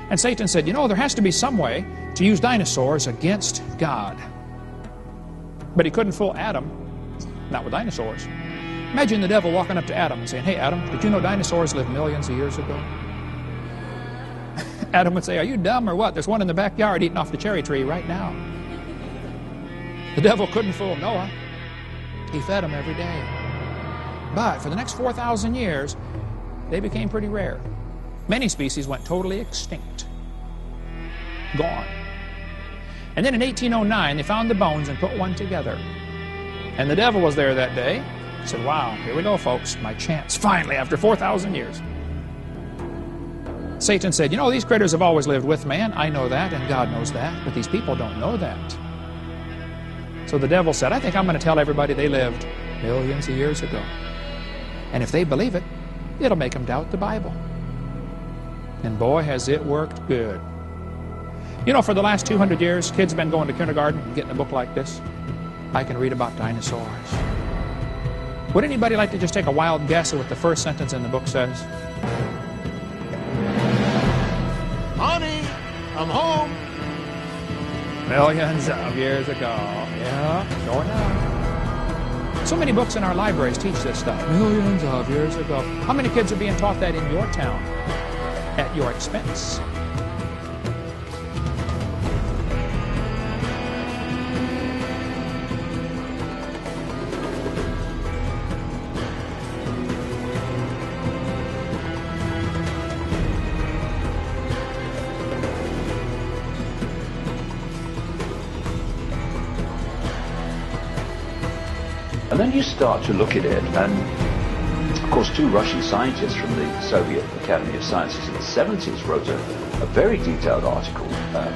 And Satan said, you know, there has to be some way to use dinosaurs against God. But he couldn't fool Adam, not with dinosaurs. Imagine the devil walking up to Adam and saying, hey, Adam, did you know dinosaurs lived millions of years ago? Adam would say, are you dumb or what? There's one in the backyard eating off the cherry tree right now. The devil couldn't fool Noah. He fed him every day. But for the next 4,000 years, they became pretty rare. Many species went totally extinct. Gone. And then in 1809, they found the bones and put one together. And the devil was there that day. He said, wow, here we go, folks. My chance, finally, after 4,000 years. Satan said, you know, these critters have always lived with man. I know that, and God knows that. But these people don't know that. So the devil said, I think I'm going to tell everybody they lived millions of years ago. And if they believe it, it'll make them doubt the Bible. And boy, has it worked good. You know, for the last 200 years, kids have been going to kindergarten and getting a book like this. I can read about dinosaurs. Would anybody like to just take a wild guess at what the first sentence in the book says? Honey, I'm home. Millions of years ago. Yeah, sure enough. So many books in our libraries teach this stuff. Millions of years ago. How many kids are being taught that in your town? At your expense. And then you start to look at it, and of course 2 Russian scientists from the Soviet Academy of Sciences in the 70s wrote a very detailed article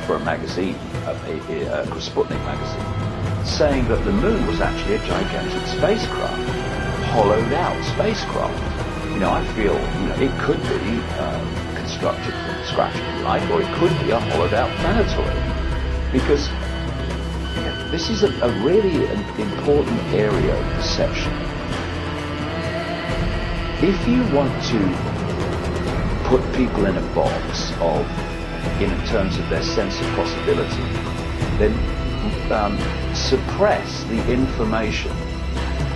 for a magazine, called Sputnik magazine, saying that the moon was actually a gigantic spacecraft, hollowed out spacecraft. You know, I feel, you know, it could be constructed from scratch, if you like, or it could be a hollowed out planetoid, because this is a really important area of perception. If you want to put people in a box in terms of their sense of possibility, then suppress the information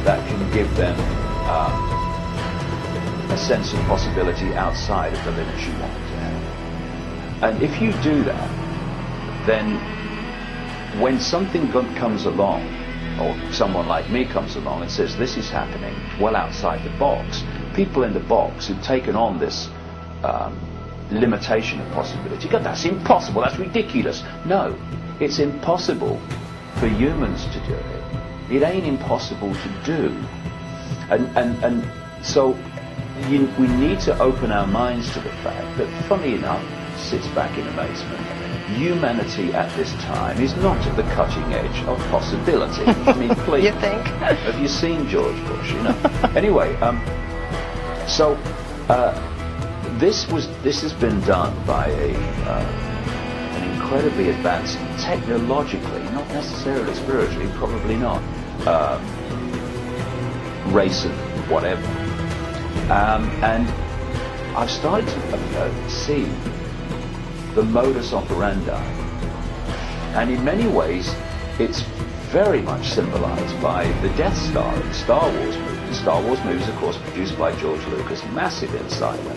that can give them a sense of possibility outside of the limits you want to have. And if you do that, then when something comes along, or someone like me comes along and says this is happening well outside the box, people in the box who've taken on this limitation of possibility, God, that's impossible, that's ridiculous. No, it's impossible for humans to do it. It ain't impossible to do. And so we need to open our minds to the fact that, funny enough, sits back in amazement, humanity at this time is not at the cutting edge of possibility. I mean, please. You think? Have you seen George Bush? You know. Anyway, this has been done by an incredibly advanced, technologically, not necessarily spiritually, probably not, race of whatever. And I've started to see the modus operandi, and in many ways it's very much symbolized by the Death Star in Star Wars movies. Star Wars movies, of course, produced by George Lucas, massive insider.